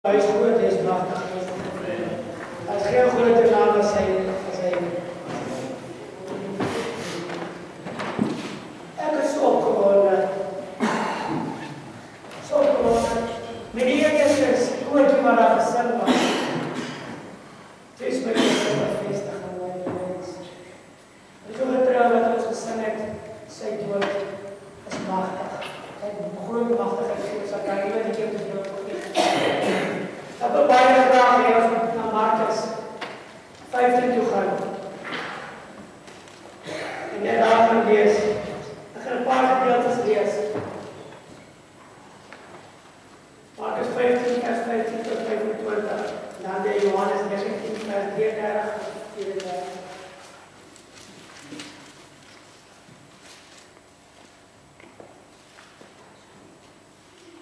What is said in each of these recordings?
Hy is groot, hy is machtig. Hy is geen groter naam as hy. Ek is opgewonde. Met die eerste koortjie wat daar gesing was. Dit is my eerste bevestig aan my mens. En so getrou wat ons gesing het, sy dood is machtig. Hy het groot machtigheid gewees, dat hy nie die keer te dood gegeen. Ek wil baie graag hê ons na Markus 15 toe gaan. En net daar gaan lees. Ek gaan 'n paar gedeeltes lees. Markus 15 vers 15 tot 25. Dan die Johannes 19 vers 33 tot 34.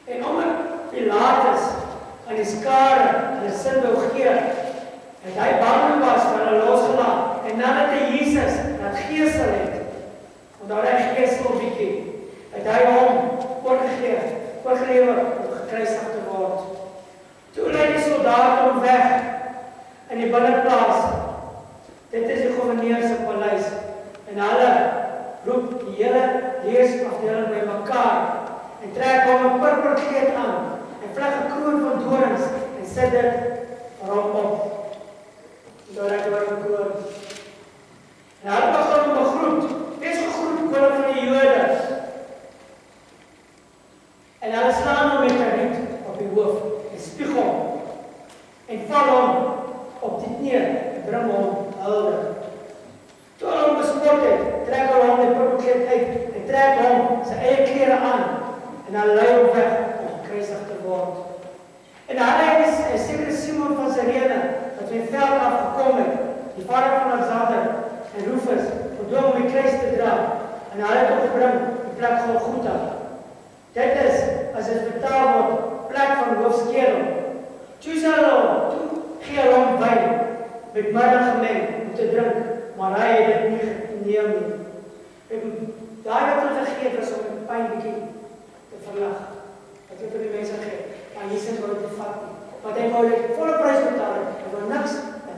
En omdat Pilatus aan die skare hulle sin wou gee, het hy Barnabas van hulle losgelaat, en nadat hy Jesus laat geesel het, omdat hy geesel bietjie, het hy hom oorgelewer om gekruisig te word. Toe lei die soldaat hom weg in die binnenplaas. Dit is die gouverneur se paleis, en hulle roep die hele leesafdeling by mekaar, en trek hom 'n purperkleed aan, en vleg 'n kroon van dorings en sit dit vir hom op. Daar het hy 'n kroon. En hy begin hom begroet. Wees gegroet, koning van die Jode. En hulle slaan hom met 'n riet op die hoof en spieg hom en val hom op die knie en bring hom hulde. Toe hulle hom bespot het, trek hulle hom die purperkleed uit en trek hom sy eie klere aan en hulle lei hom weg om gekruisig te word. En hulle is sekere Simon van Cyrene, wat van die veld afgekom het, die vader van Alexander en Rufus, verdwing om die kruis te dra, en hulle het opgebring die plek Golgotha. Dit is, as dit vertaal word, plek van hoofskedel. Toe gee hulle hom wyn, met middag gemeng, om te drink, maar hy het dit nie geneem nie. En daai wat hulle gegee is om die pyn bietjie te verlig. Wat hy vir die mense gee. Maar Jesus wou dit vat nie. Want hy wou dit volle prys betaal het. Hy wou niks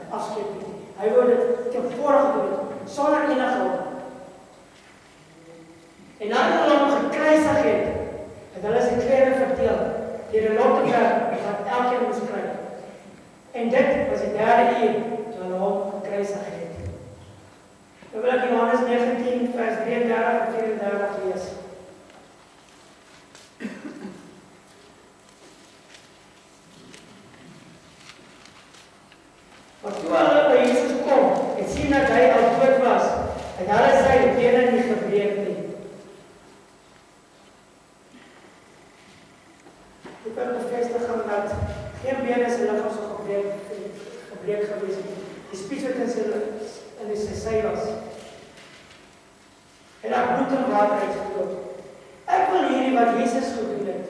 afskeid nie. Hy wou dit ten volle gedoen het, sonder enige hulp. En nadat hulle hom gekruisig het hulle sy klere verdeel, deur 'n lot te werk wat elkeen moes kry. En dit was die 3de uur toe hulle hom gekruisig het. Nou wil ek Johannes 19 vers 33 en 34 lees. Maar toe hulle by Jesus kom en sien dat hy al dood was, het hulle sy bene nie gebreek nie. Dit kan bevestig dat geen bene in sy liggaam so gebreek gewees het. Die spies wat in sy sy was. En daar bloed en water uitgeloop. Ek wil hierdie wat Jesus gedoen het.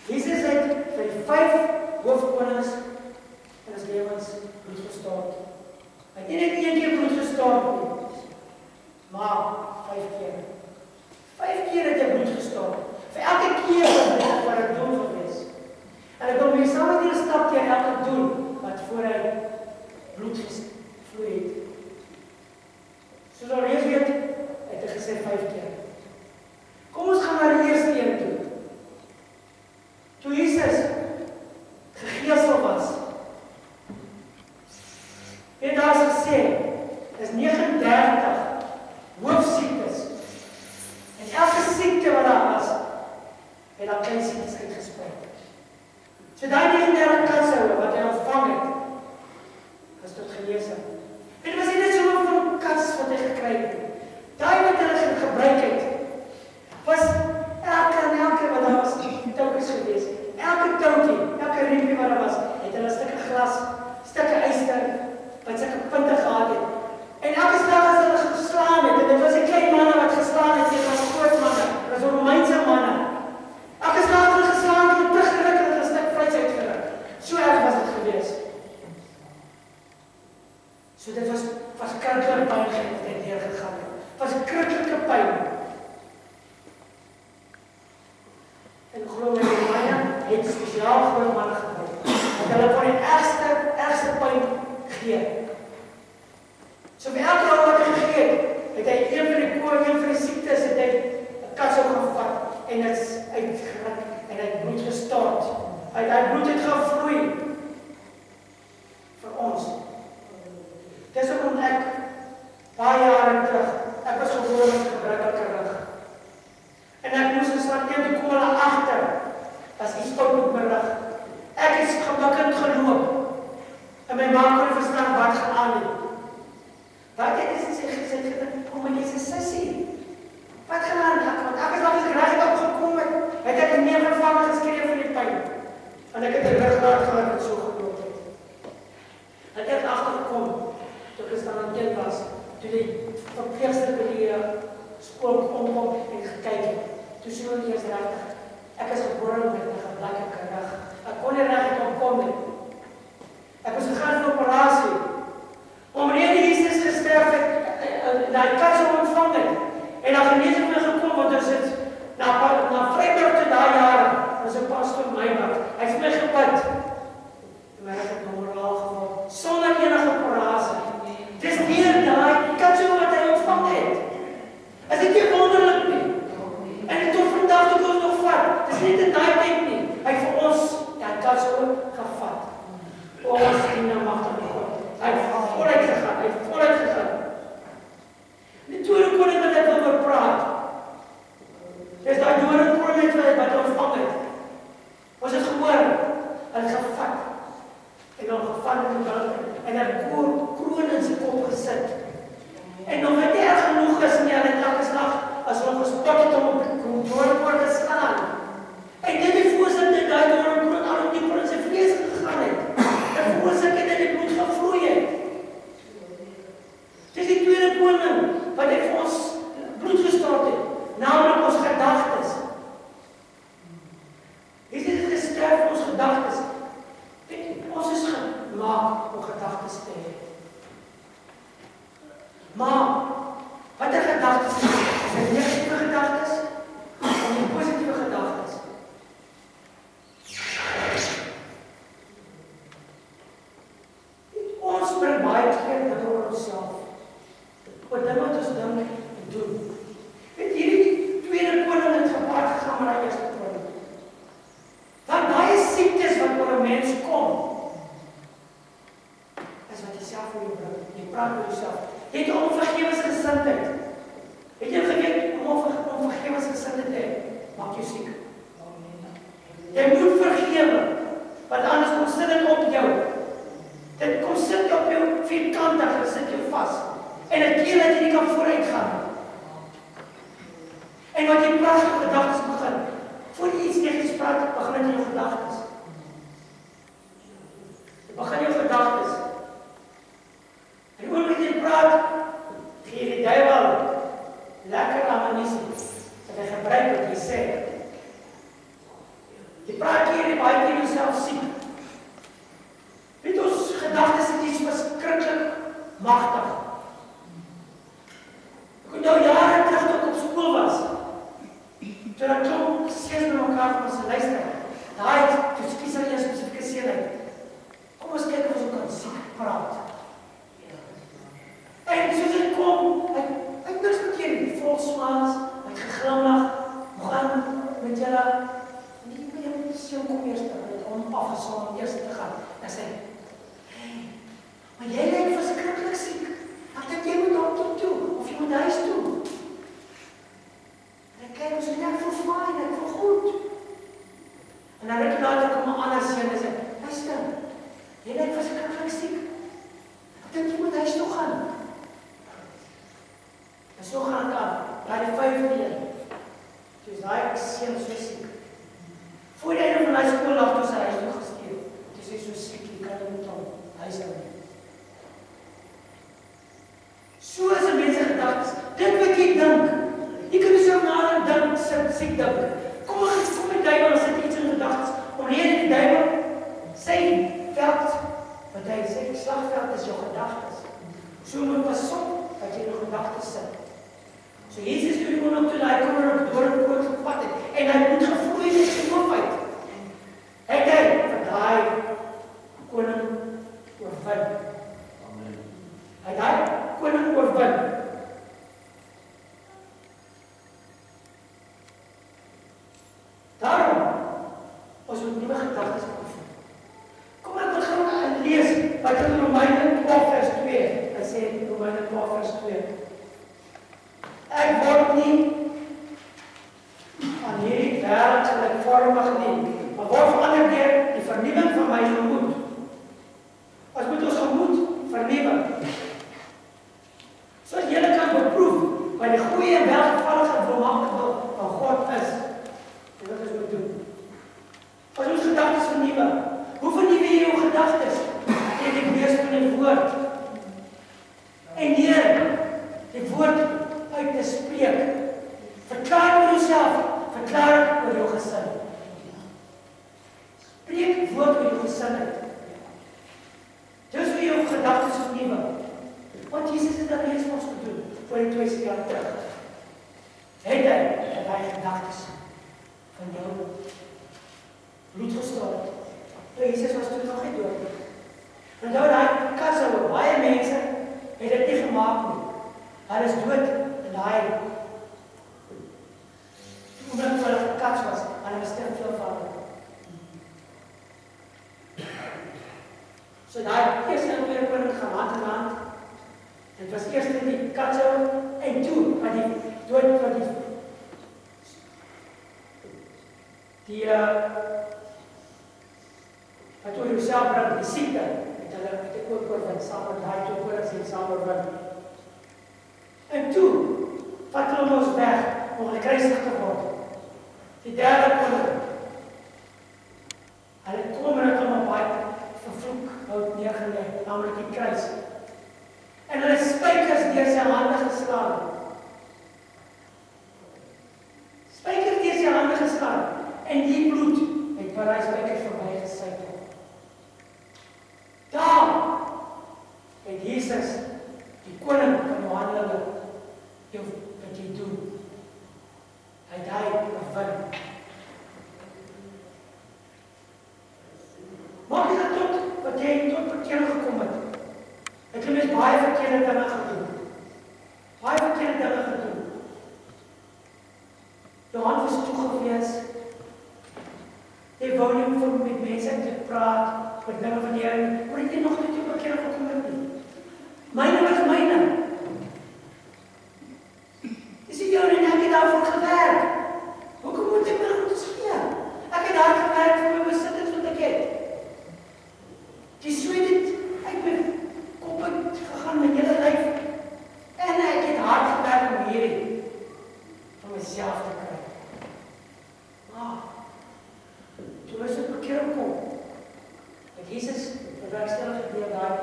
Jesus het vir die 5 hoofkonings in ons lewens bloed gestort. Hy het nie net een keer bloed gestort nie, maar 5 keer. 5 keer het hy bloed gestort. Vir elke keer wat hy doen gewees. En ek wil mee saam met julle stap deur elke doen wat voor hy bloed gevloei het. Soos al reeds weet, het hy gesê 5 keer. Kom ons gaan na die eerste een toe. Toe Jesus gegeesel was, het daar gesê, is 39 hoofsiektes. En elke siekte wat daar was, het daar klein siektes uitgespreid. So daai 39 kanshouwe wat hy ontvang het, is tot genesing. En dit was nie net so van kans wat hy gekry het. Daai wat hulle gebruik het, was elke wat daar was, toukes gewees. Elke toukie, elke riempie wat daar was, het hulle stukke glas, stukke yster, wat sulke punte gehad het. En elke slag as hulle geslaan het, en dit was die klein manne wat geslaan het, dit was groot manne, dit was Romeinse manne. Elke slag as hulle geslaan het, het teruggeruk en het 'n stuk vleis uitgeruk. So erg was dit gewees. So dit was krikkelike pyn wat hy deurgegaan het. Was 'n krikkelike pyn. En glo my, het spesiaal groot manne gebruik. Want hulle kon die ergste pyn gee. So vir elke ou wat hy gegee het hy een van die koor, een van die siektes, het hy 'n katsel gevat en dit uitgeruk en hy het bloed gestort. Hy bloed het gevloei vir ons. Dis ook om ek paar jare terug, ek was gebore met gebrekkige rug. En ek moes gestaan toe kom hulle agter, as iets fout met my rug. Ek is gebukkend geloop, en my ma kon nie verstaan wat gaan aan nie. Wat het is sy gesê, kom maar jy's 'n sussie. Wat gaan aan? Want ek is nog eens reg opgekom het ek in 9 gevangen geskree van die pyn. En ek het 'n ruggraat gehad en so geloop het. En ek het agtergekom, toe ek staan aan een was, toe die verpleegster by die skool omkom en gekyk het. Toe sê hulle eers regtig, ek is gebore met 'n gebrekkige rug. Ek kon nie reg omkom nie. Ek was gegaan vir operasie. Omdat Jesus gesterf het, daai katsel ontvang het, en dan geneesing my gekom, want ons het na Vryburg te daai jare, was 'n pastoor Meybart, hy het my gebid, en my het normaal geword, sonder enige operasie. Dis deur daai katsel wat hy ontvang het. Is dit nie wonderlik nie? En tot vandag toe ons nog vat, dis nie in daai tyd nie, hy het vir ons, die katsel gevat. Ons dien na magtige God. Hy het voluit gegaan. Die tweede koning wat ek wil oor praat, is daai doringkroon wat ontvang het. Ons het gehoor, hy het gevat, en dan gevat en hy kroon in sy kop gesit. En nog wat erg genoeg is nie, hy het elke dag, as ons gespot het om op die doringkroon geslaan. En dit het voorsit dat daai doringkroon al op dieper in sy vlees gegaan het. En voorsit het die bloed gevloei het. Dis die tweede koning wat hy vir ons bloed gestort het, naamlik ons gedagtes. Jesus het gesterf vir ons gedagtes. Ons is gemaak om gedagtes te hê. Maar, wat er gedagtes is? Is dit negatiewe gedagtes of die positiewe gedagtes? Ons bring baie keer dinge oor onsself. Oor dinge wat ons dink en doen. Weet hierdie tweede koning het gepaard gegaan met die eerste koning. Want baie siektes wat oor 'n mens kom, is wat jy self voor jou bring. Jy praat oor jouself. Jy het onvergewensgesindheid. Het jy geweet om onvergewensgesindheid te hê? Maak jou siek. Jy moet vergewe, want anders kom sit dit op jou. Dit kom sit op jou vierkantig, dit sit jou vas. En dit keer dat jy nie kan vooruit gaan. En wat jy praat oor gedagtes begin. Voor jy iets negatiefs praat, begin dit in jou gedagtes. Jy begin jou gedagtes. En oor wat jy praat, gee die duiwel lekker ammunisie. Dat hy gebruik wat jy sê. Jy praat hier en baie keer jouself siek. Weet ons, gedagtes is iets verskriklik magtig. Ek het nou jare terug toe ek op skool was, toe dat klomp seens met mekaar van ons luister, daai, toe kies hulle een spesifieke seun uit. Kom ons kyk of ons kan siek praat. En soos dit kom, hy het niks bekeer nie, vol smaas, hy het geglimlag, gaan met julle, nie meer met die seun kom eerst, hy het om afgesom om eerst te gaan. En sê, hey, maar jy lyk verskriklik siek. Ek dink jy moet dokter toe, of jy moet huis toe. En ek kyk, ons is net voel fijn, ek voel goed. En dan ruk later kom 'n ander seun en sê, luister, jy lyk verskriklik siek. Ek dink jy moet huis toe gaan. En so gaan het aan, by die 5de een. Toe is daai seun so siek. Voor die einde van die skooldag toe sy huis toe gestuur. Toe sê so siek, jy kan nie met hom huis hou nie. So is 'n mens se gedagtes. Dit wat jy dink. Jy kan jouself na 'n dink, siek dink. Kom maar, kom met die duiwel, sit iets in gedagtes. Wanneer die duiwel sy veld, wat hy sê, slagveld is jou gedagtes. So moet pas op dat jy in jou gedagtes sit. So Jesus toe die koning toe, hy kom op doringkroon gevat het, en hy moet gevloei met sy hoof uit. Hy het vernuwe? Hoe vernuwe jy jou gedagtes? Deur die lees van die woord. En deur die woord uit te spreek. Verklaar oor jouself, verklaar oor jou gesin. Spreek woord oor jou gesin uit. Dis hoe jou gedagtes vernuwe. Want Jesus het dat reeds vir ons gedoen, voor die 2000 jaar terug. Het hy gedagtes van jou bloed gestort. Toe Jesus was toen nog nie dood. En nou die kassel, baie mense het dit nie gemaak nie. Hulle is dood en die omdat hulle gekats was, en hulle stem veel vader. So die eerste en tweede koning gaan hand in hand. Dit was eerst die katsel en toe van die dood van wat oor jouself bring, die siekte, het hulle met die oorwin, saam met die twee konings en saam oorwin. En toe vat hulle ons weg om gekruisig te word. Die derde koning. Hulle kom en het hom op baie vervloek hout neergeleg, namelijk die kruis. En hulle spykers deur sy hande geslaan. Spykers deur sy hande geslaan. En die bloed het by die spykers verby gesuikel. Daar het Jesus, die koning van jou handelinge, jou wat jy doen. Hy oorwin. Maak jy dat tot wat jy tot bekering gekom het. Het jy mens baie verkeerde dinge gedoen. Baie verkeerde dinge gedoen. Jou hand was toegewees. Jy wou nie met mense te praat, met dinge van die Here, maar het jy nog nie tot bekering gekom het nie. Myne was myne. Is dit jou en ek het daarvoor gewerk? Hoekom moet ek my goed skeer? Ek het daar gewerk vir my besittings wat ek het. Die sweet het uit my kop uit gegaan, my hele lyf. En ek het hard gewerk om hierdie van myself te kry. Maar, toe is dit bekering kom, dat Jesus bewerkstellig het deur daai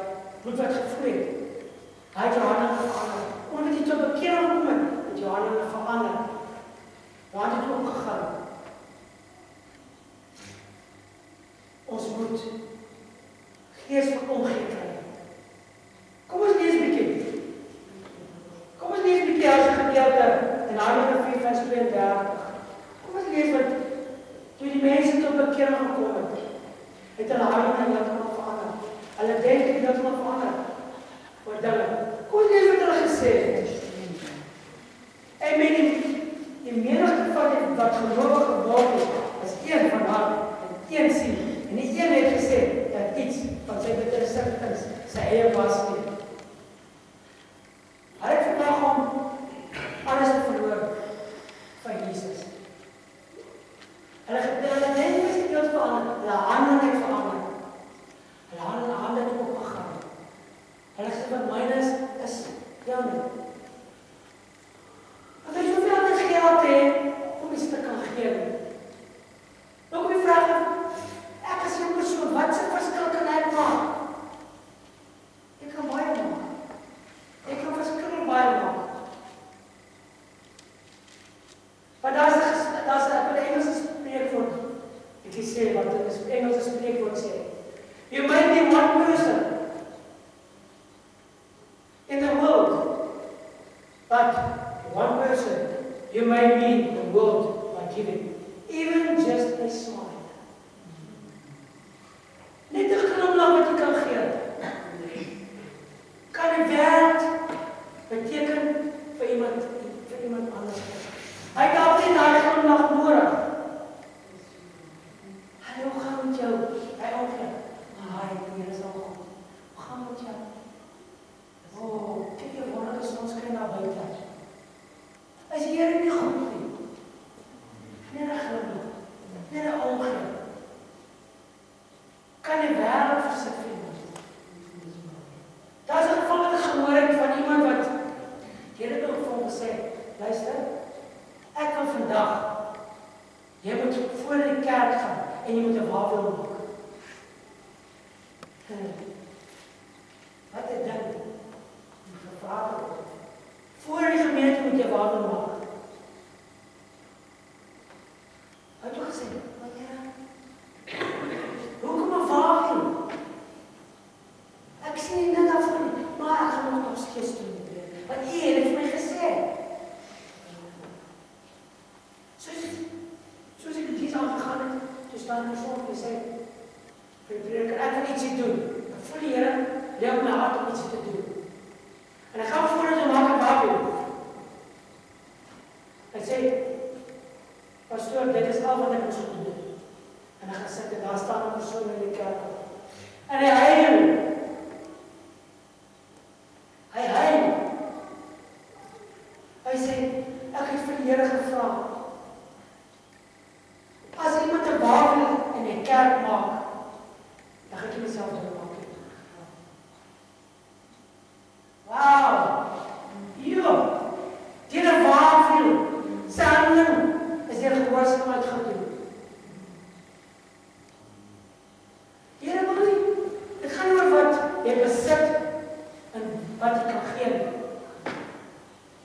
bloed wat gevloei het. Hy het jou hande verander. Omdat jy tot bekering gekom het jou hande verander. Waar het het opgegaan? Ons moet gees van omgee kry. Kom ons lees 'n bietjie. Kom ons lees 'n bietjie as 'n gedeelte in Handelinge 4:32. Kom ons lees wat toe die mense tot bekering gekom het hulle hande heeltemal verander. Hulle denke heeltemal verander. Oor dinge. Kom ons lees wat hulle gesê het. En met die menigte van die wat gelowig geword het, is een van haar en een siel. En die een het gesê dat iets van sy besittings sy eie was nie. Hy het vandag om alles te verloor van Jesus. Hulle denke is nie verander, hulle hande het verander. Hulle hande het opgegaan. Hulle sê wat myne is joune. As jy soveel anders geld het, om iets te kan gee. Nou kom jy vraag, ek as jou persoon, wat se verskil kan ek maak? Ek kan baie maak. Ek kan verskil baie maak. Maar daar is een Engelse spreekwoord, ek sê wat een Engelse spreekwoord sê. You might be one person in the world, but one person, you may be the world by giving, even just a smile. Net 'n glimlag wat jy kan gee. Kan 'n wêreld beteken vir iemand anders. Hy het altyd daai glimlag nodig. Hallo, hoe gaan met jou? Hy antwoord, die Here is al goed. Hoe gaan met jou? Kyk jy wonderlike sonskyn na buite. Is die Here nie goed nie? Net 'n glimlag, net 'n oogje. Kan die wêreld versit vir iemand. Daar is 'n geval wat ek gehoor het van iemand wat die Here het vir hom gesê, luister, ek kan vandag, jy moet voor die kerk gaan en jy moet 'n wafel maak. vir my sê, vir die prediker, ek wil ietsie doen. Ek voel die Here lê op my hart om ietsie te doen. En ek gaan voor toe maak en waar wil. Hy sê, pastoor, dit is al wat ek moes gedoen het. En ek gaan sit en daar staan 'n persoon in die kerk. En hy huil. Hy sê, ek het vir die Here gevra, as iemand 'n wafel in die kerk maak, dan gaan ek myself doodmaak. Wow! Jo! Die 'n wafel, sy handeling is deur gehoorsaamheid gedoen. Here wil nie, dit gaan oor wat jy besit en wat jy kan gee.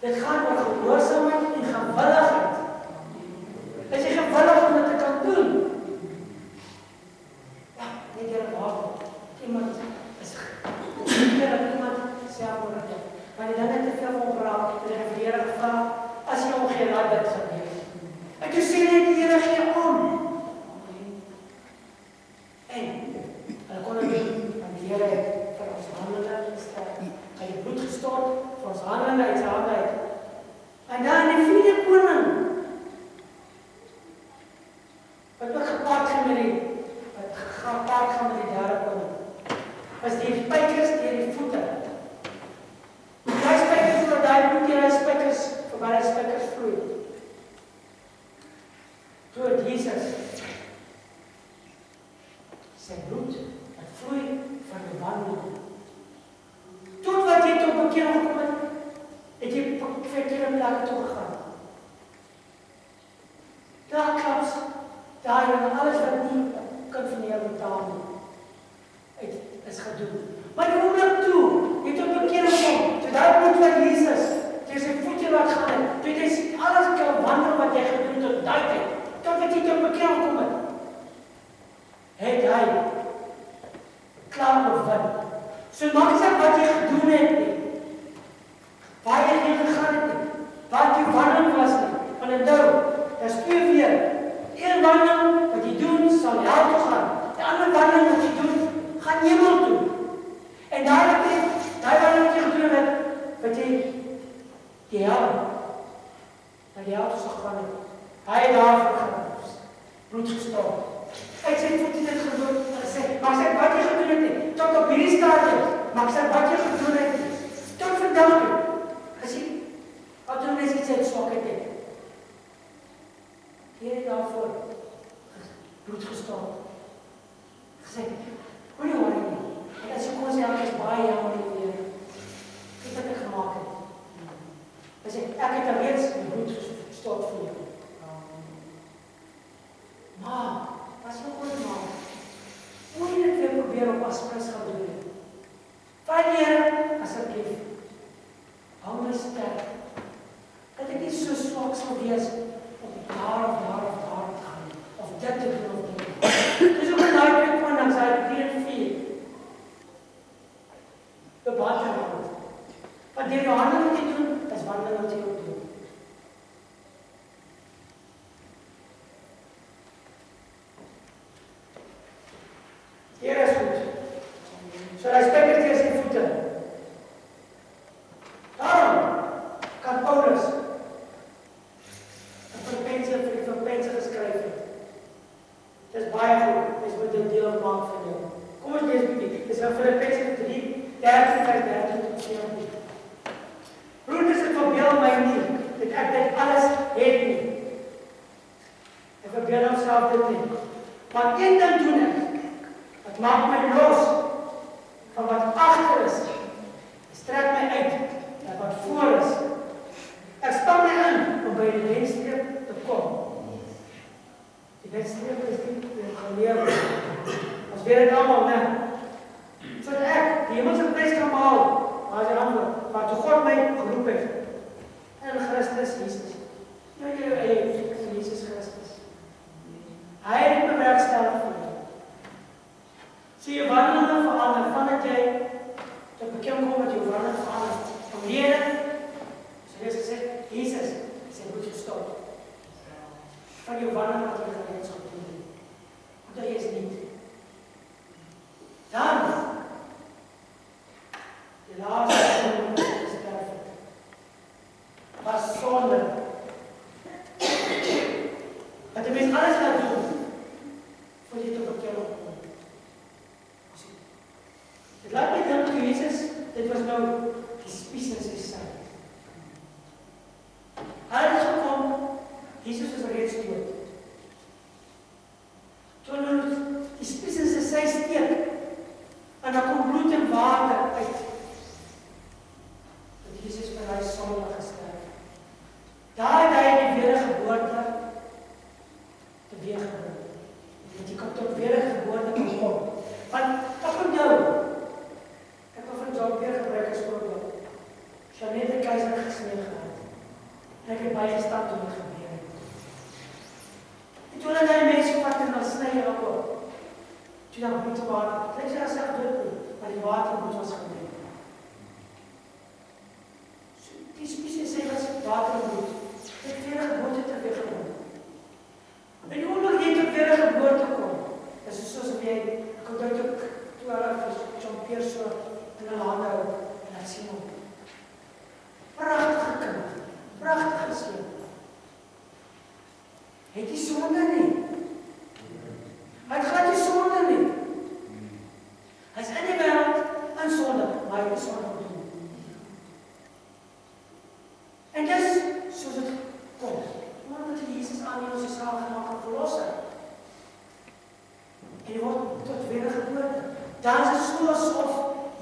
Dit gaan oor gehoorsaamheid en gewilligheid. As jy gewillig om dit te kan doen. Ja, net deur 'n wafel. Iemand is iemand selfmoord het. Maar die ding het te veel van geraak, en ek het die Here gevra, as jy omgee, laat dit gebeur. En toe sê net die Here gee om. En hulle kon het doen, want die Here het vir ons handelinge gesterk. Hy het bloed gestort vir ons handelinge uit sy hande uit. En dan die 4de koning, wat ook gepaard gaan met die 3de koning, was die spykers deur die voete. Die spykers vir daai bloed deur die spykers, vir waar die spykers vloei. Toe het Jesus sy bloed, het vloei van die wandeling. Tot wat jy tot bekering gekom het, het jy verkeerde plekke toe gegaan. Daar klaps, daar en alles wat nie kan van jou betaal nie, is gedoen. Maar die oomblik toe, jy tot bekering kom, toe daar moet van Jesus, jy sy voetje laat gaan, toe jy sê, alles kan wandel wat jy gedoen tot die tyd, tot wat jy tot bekering kom het hy klaar oorwin. So maak nie wat jy gedoen het nie, waar jy nie gegaan het nie, wat jy wandeling was nie, want onthou, daar is 2 weer, een wandeling wat jy doen, sal hel toe gaan, die ander wandeling wat jy doen, gaan hemel toe. En daai wanneer wat jy gedoen het, wat jy die hel, na die hel toe sal gaan het, hy daarvoor gaan, bloed gestort. Ek sê, voet jy dit gedoen, en sê, maar sê, wat jy gedoen het nie, tot op hierdie stadium, maar sê, wat jy gedoen het nie, tot vandag nie, as jy, wat doen is iets uit swakheid het, hier het daarvoor, bloed gestort, gesê, hoe nie hoor nie, en as jy kon sê, ek is baie jammer nie weer, dit wat ek gemaakt het, en sê, ek het alweens bloed gestort vir jou, maar, as jy ooit maak, hoe jy dit weer probeer op as prins gaan doen. Van Here, asseblief, hou my sterk, dat ek nie so swak sal wees, om daar te gaan, of dit te doen of dit. Dus ook in die plek van, dan sê hy 3 en 4, bebaat jou hand. Want deur jou hande wat jy doen, is wandeling wat jy ook doen. Here is goed. So hy spykers deur sy voete. Daarom kan Paulus vir die Filippense geskryf het. Dit is baie goed, dis moet dit deel maak van jou. Kom ons lees bietjie. Dis van Filippense 3, 13 tot 14. Broeders, ek verbeel my nie, dat ek dit alles het nie. Ek verbeel homself dit nie. Maar een ding doen ek, het maak my los van wat agter is. Ek strek my uit na wat voor is. Ek span my in om by die wedstreep te kom. Die wedstreep is nie geleer. Ons weet het allemaal, ne? Sodat ek die hemelse prijs kan behaal, maar toe God my geroep het. In Christus Jesus. Nou jy in Jesus Christus. Hy het bewerkstellig vir jou. So jou wandelinge verander, vandat jy tot bekend kom met jou wandeling verander. Van lede, so jy gesê, Jesus sê bloed gestort. Van jou wandeling wat jy gereeds gedoen het. Want jy is nie dit was nou die spies in sy sy. Hy het gekom, Jesus is reeds dood. Toe die spies in sy sy steek, en dan kom bloed en water uit. Dat Jesus vir hy sonde gesterf. Daar het hy die wedergeboorte teweeggebring. Dat jy kan tot wedergeboorte kan kom. Want ek onthou, ek wil van Job weer gebruik as voorbeeld. Jeanette die keiser gesnee gehad. En ek het bygestaan toe dit gebeur het. En toe hulle die mense vat en dan sny hulle op. Toe dan bloed water. Dit is as ek dood nie, maar die water moet was gebeur. So, die spies sê was water en bloed. Dit het wedergeboorte teweeggebring. En die oomblik jy tot wedergeboorte kom, is het soos of jy, ek onthou toe hulle vir Jean-Pierre so in hulle hande hou, en ek sien hom. Pragtige kind, pragtige seun. Het die sonde nie. Hy het glad die sonde nie. Hy is in die wêreld in sonde, maar hy het die sonde gedoen. En dis soos het kom. Maar dat Jesus aanneem as die saligmaker en verlosser. En jy word tot wedergeboorte. Dan is het so asof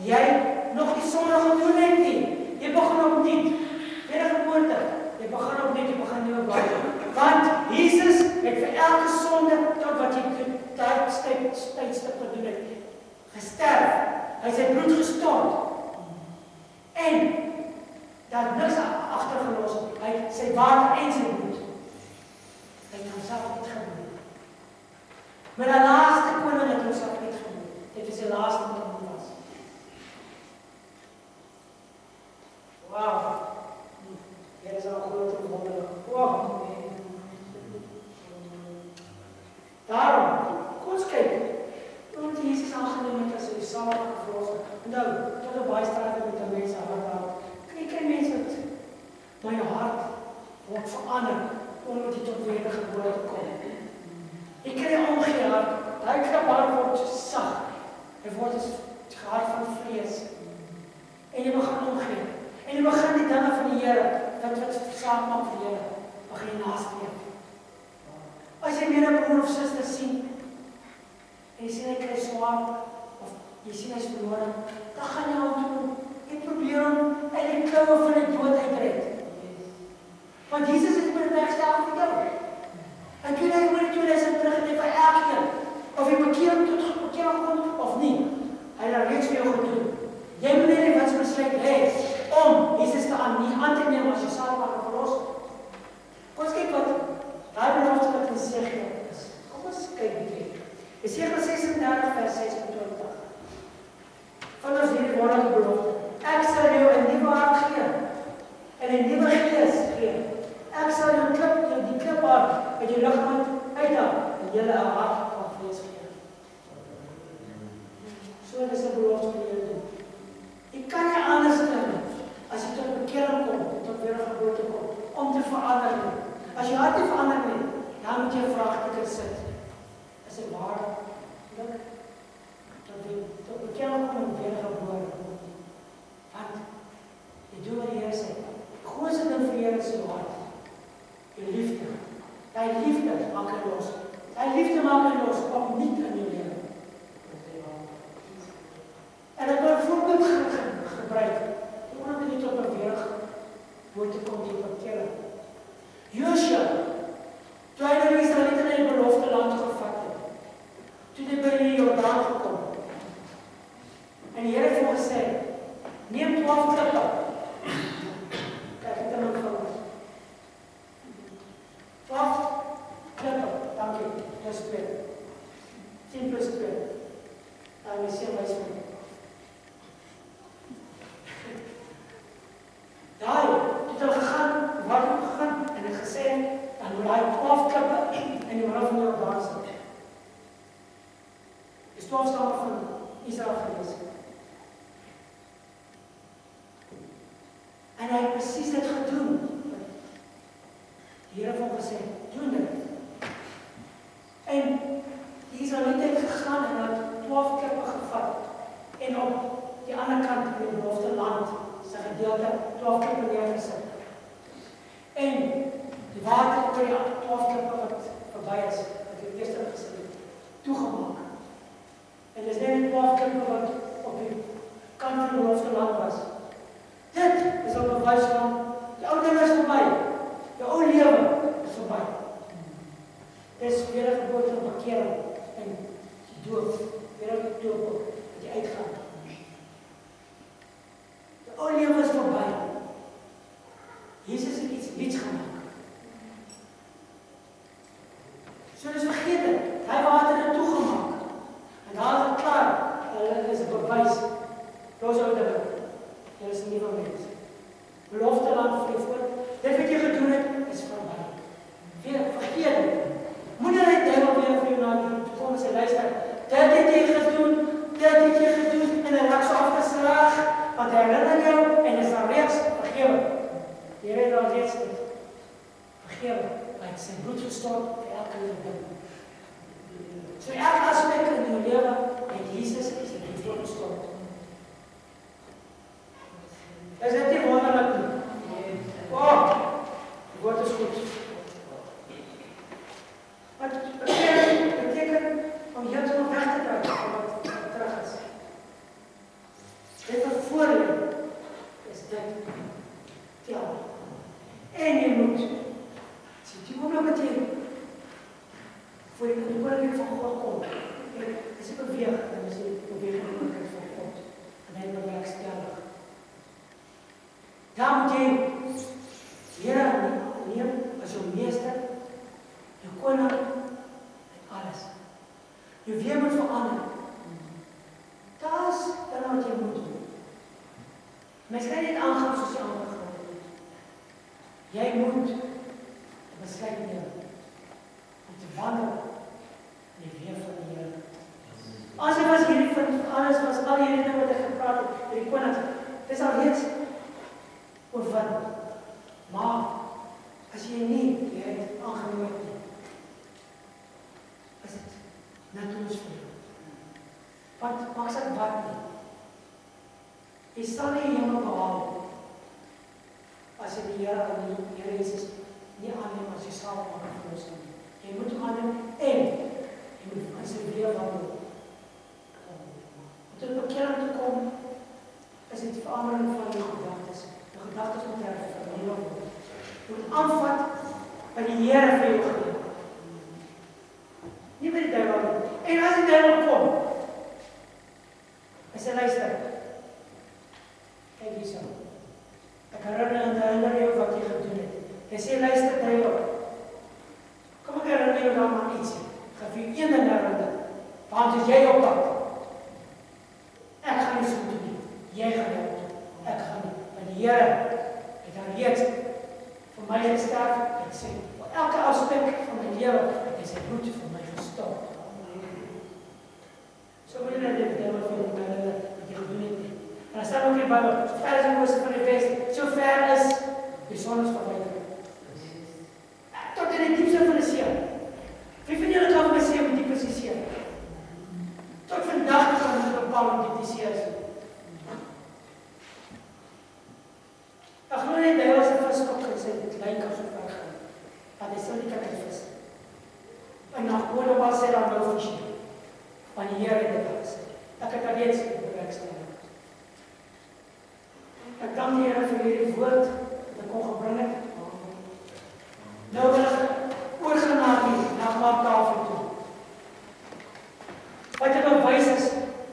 jy nog die sonde gedoen het nie. Jy begin opnuut. Wedergeboorte. Jy begin opnuut, jy begin nuwe bladsy. Want Jesus het vir elke sonde tot wat jy tydstip gedoen het, gesterf. Hy het sy bloed gestort. En daar niks agtergelos. Hy het sy water en sy bloed. Hy het homself niet gedoen. Maar die laaste koning het homself niet gedoen. Dit is die laaste wat hom was. Wauw. Hier is al groot en wonderlijk. Wow. Daarom, kom eens kijken. Toen Jesus aangeneem het as hy salige verlosser. Nou, tot een bijstaande met die mense hart hou. Kyk die mense wat my hart word veranderd. Omdat jy tot wedergeboorte kom. Jy kry omgee hart. Hy hart word sag. Hy word as hart van vrees. En jy begin omgee. En jy begin die dinge van die Here, wat saak maak vir Here, begin jy nastreef. As jy meer 'n broer of suster sien, en jy sien hy kry swaar, of jy sien hy is verloren, dan gaan jy hom doen. Jy probeer hom uit die kloue van die dood uitred. Want Jesus het met die wegstel vir jou. En toen hy oor die 2000 terug het vir elkeen, of jy bekeer kom of nie, hy het reeds vir jou gedoen. Jy moet nie wat besluit hê om Jesus te aan te neem as jy saligmaker verlosser. Kom ons kyk wat daai belofte wat in Jesegiel is. Kom ons kyk bietjie. Jesegiel 36 vers 26. Van ons hierdie wonderlike belofte. Ek sal jou 'n nuwe hart gee en 'n nuwe gees gee. Ek sal jou die kliphart uit jou liggaam uithaal en julle 'n hart van vlees gee. So dis 'n belofte vir julle doen. Jy kan nie anders doen as jy tot bekering kom, tot wedergeboorte kom, om te verander nie. As jy hart nie verander nie, dan moet jy 'n vraagteken sit. Is dit waar? Tot bekering kom en wedergeboorte kom. Want jy doen wat die Here sê. Die grootste ding vir jou is jou hart. Jou liefde. Die liefde maak jy los. Die liefde maak jy los, opnuut in jou lewe. En ek wil 'n voorbeeld gebruik. Omdat jy tot 'n wedergeboorte kom die bekering. Josua, toe hy die Israeliete in die beloofde land gevat het, toe hy by die Jordaan gekom het, en die Here het hom gesê, neem 12 klippe. Kijk, het in my vingers. 12 klippe, dankie, plus 2. 10 plus 2. Dan is jy wys my. Daai, het hulle gegaan, wat het gegaan, en het gesê, dan moet hy 12 klippe in die middel van die Jordaan sit. Dis 12 stamme van Israel gewees. En hy het presies dit gedoen. Die Here het hom gesê, doen dit. En die Israeliete het gegaan en het 12 klippe gevat, en op die ander kant in die beloofde klippe wat op die kant van die belofte land was. Dit is 'n bewys van die ou dinge is verby. Die ou lewe is verby. Dis wedergeboorte en bekering en die doop, wederdoop wat jy uitgaan. Die ou lewe is verby. Jesus het iets nuuts gemaak. So dis vergeet dit. Hy water het toegemaak. En daar is het klaar. Hulle is 'n bewys. Los ou dinge. Dit is 'n nuwe mens. Belofte land vlieg voor. Dit wat jy gedoen het, is verby. Vergeet dit. Moenie net dink of jy vir jou na die kom en sê luister, dit het jy gedoen en hy raak so afgeslaag, want hy herinner jou en is al reeds vergewe. Jy weet al reeds dit. Vergewe. Hy het sy bloed gestort vir elke ding. So elke aspek in jou lewe en Jesus is in die bloed gestort. Is dit nie wonderlik nie? God is goed. Wat beteken om heeltemal weg te kry van wat terug is. Dit wat voor jou is dit tel. En jy moet die oomblik wat jy voor die koninkryk van God kom, is 'n beweging, en is 'n beweging van die koninkryk van God. En hy bewerkstellig. Daar moet jy Here neem as jou meester, jou koning en alles. Jou weer moet verander. Daar is dan wat jy moet doen. Mens kan nie aangaan soos jy ander gaan doen. Jy moet besluit neem om te wandel in die weë van die Here. As jy was hierdie van alles was al hierdie dinge wat ek gepraat het, die koning, dis al reeds oorwin. Maar as jy het aangeneem nie, is dit nutteloos vir jou. Want maak dit wat nie. Jy sal nie hemel behaal as jy die Here Jesus nie aanneem as jy self aangeneem. Jy moet aanneem en jy moet aan sy weë wandel. Om tot bekering te kom, is dit verandering van jou gedagtes. Die gedagtes moet vernuwe word. Jy moet aanvat wat die Here vir jou gegee het. Nie by die duiwel nie. En as die duiwel kom, hy sê luister, kyk hierso. Ek herinner jou wat jy gedoen het. Hy sê luister duiwel, kom ek herinner jou dan maar iets. Ek gaan vir jou een ding herinner, want as jy op pad, ek gaan nie so doen nie. Jy gaan nie doen. Ek gaan nie. Want die Here het dan reeds vir my gesterf, en sê, vir elke aspek van my lewe, het hy sy bloed vir my gestort. So wil jy net die duiwel vir die mense wat jy gedoen het nie. En dan staan ook in die Bybel, so ver as die ooste van die weste, so ver is die son is verwyder. Tot in die diepste van die see. Wie van julle kan my sê hoe diep is die see? Tot vandag kan ons bepaal hoe diep die see is. Ek glo nie die was 'n viskop en sê dit lyk asof so ver gaan. Want hy sal nie kan vis. En na hoor wat sê dan nou vis. Van die Here het dit gesê. Ek het reeds bewerkstellig. Ek dank die Here vir hierdie woord wat ek kon gebring het. Nou wil ek oorgaan na maatafel toe. Wat 'n bewys is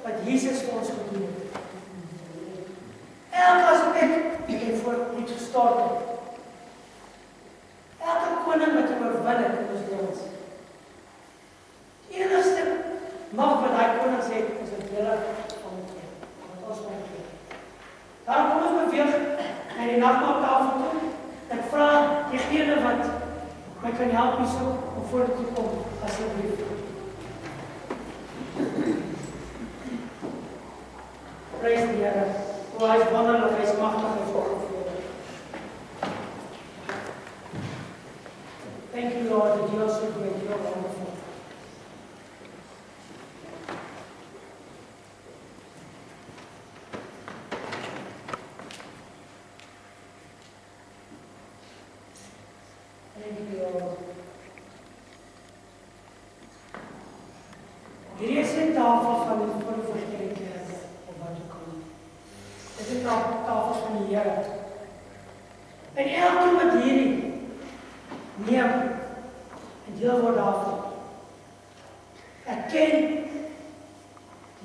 wat Jesus vir ons gedoen het. Elke aspek het hy voor moet gestort het. Elke koning wat hy oorwin het in ons lewens. Die enigste mag wat hy konings het, is 'n deel van ons mens. Daarom kom ons beweeg na die nagmaaltafel toe. Ek vra diegene wat my kan help hierso om voor te kom, asseblief. Praise die Here. O, hy is wonderlik, hy is magtig en volgevoerd. Thank you, Lord, that you are so great, you are wonderful. Thank you, Lord. Hierdie is 'n tafel van die verskillende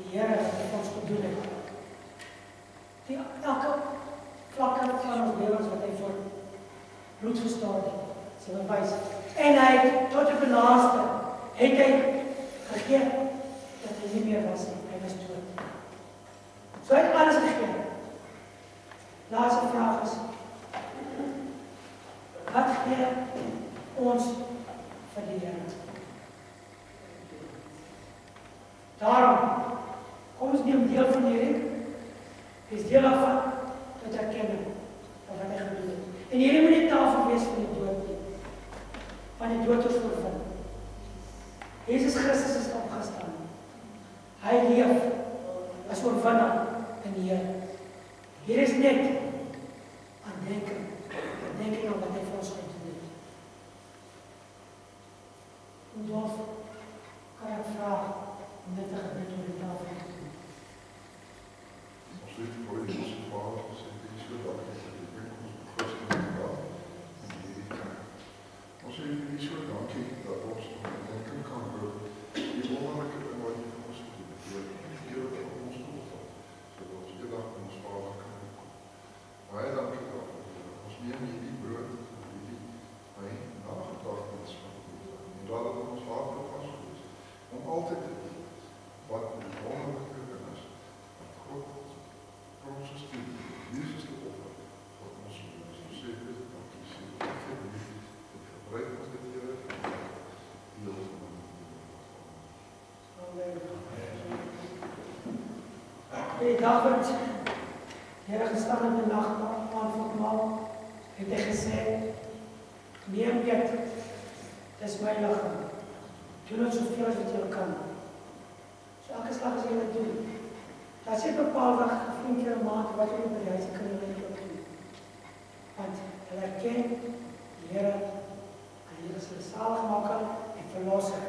die Here wat vir ons gedoen het. Die elke vlakke van ons lewens wat hy voor bloed gestaan het, sy bewys. En hy tot op die laaste het hy gegee dat hy nie meer was nie, hy was dood. So hy het alles gegee. Laaste vraag is, wat gee ons vir die Here? Daarom, kom ons neem deel van hierdie, is deel daarvan, dat erkennen van wat hy gedoen het. En hierdie moet nie tafel wees van die dood nie, van die dood ons oorwin. Jesus Christus is opgestaan. Hy leef as oorwinnaar in die Here. Hier is net aandenking aan wat hy vir ons gedoen het. En Dolf, kan ek vraag om dit te gebed oor die tafel te doen? Ons lief voor die Hemelse Vader, ons het die so dankie vir die ons begrusting in die dag en hierdie kerk. Ons het die so dankie dat ons aandenking kan hou die wonderlike ding wat jy vir ons gedoen het, deur wat op ons doelvat, sodat ons eendag in ons Vader kan kom. Baie dankie daarvoor. Ons neem hierdie brood en hierdie wyn nagedagtenis van U en laat dit in ons hart vasgewees om altyd te weet wat die wonderlike ding is wat God vir ons gestuur het, Jesus te offer vir ons lewens. Ons sê dit, dankie sê, vir U, en gebruik ons dit Here, deel van my Die dag wat Here gestaan in die nacht aan voortmaal, het hy gesê, neem dit, dis my lichaam, doen het soveel as wat jy kan. So elke slag as jy dit doen, daar sê bepaalde vriend keer 'n maand wat jy by die huis kan jy ook doen. Want hulle herken die Here, en Here is hulle saligmaker en verlosser.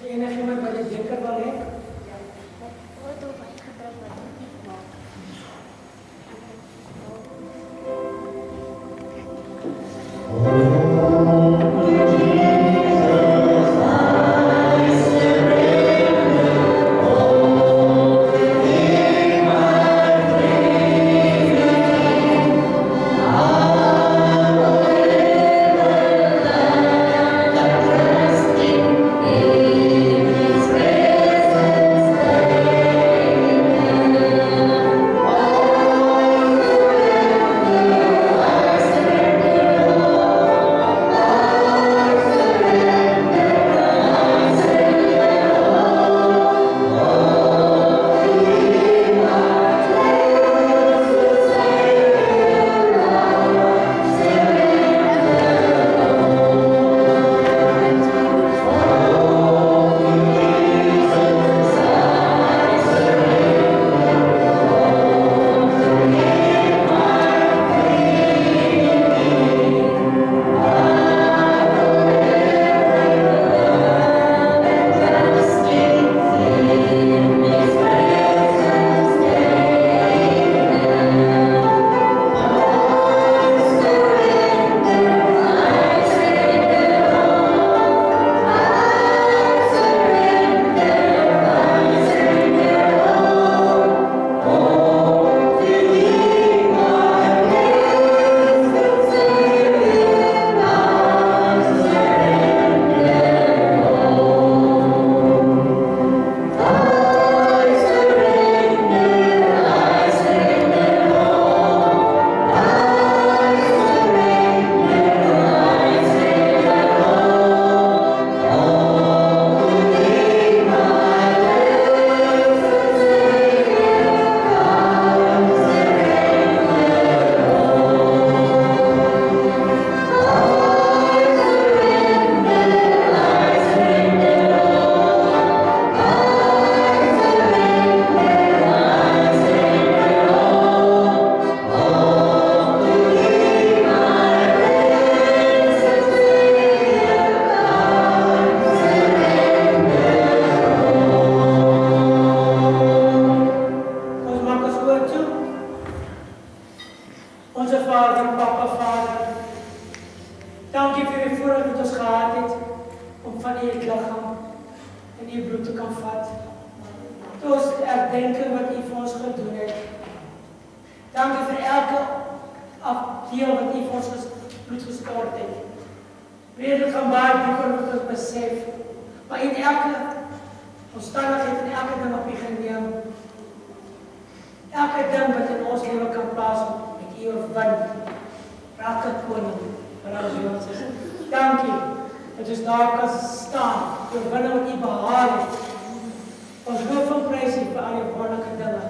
Enige iemand wat die beker wil hê? herdenking wat U vir ons gedoen het. Dankie vir elke afdeel wat U vir ons bloed gestort het. Weet dit gaan baie dieper wat ons besef. Maar in elke omstandigheid en elke ding op U geneem. Elke ding wat in ons lewe kan plaas met U oorwin. Elke koning wat ons is. Dankie dat ons daar kan staan. Oorwin wat U behaal het. Ons wil van prys vir al die wonderlike dinge.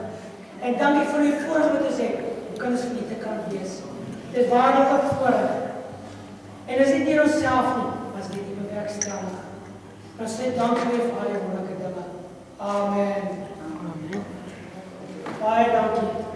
En dankie vir die voorreg wat ons het. Hoe kan ons nie te kan wees? Dit is waarlik voorreg. En is dit nie onsself nie, maar dit nie bewerkstellig. Ons sê dankie weer vir al die wonderlike dinge. Amen. Baie dankie.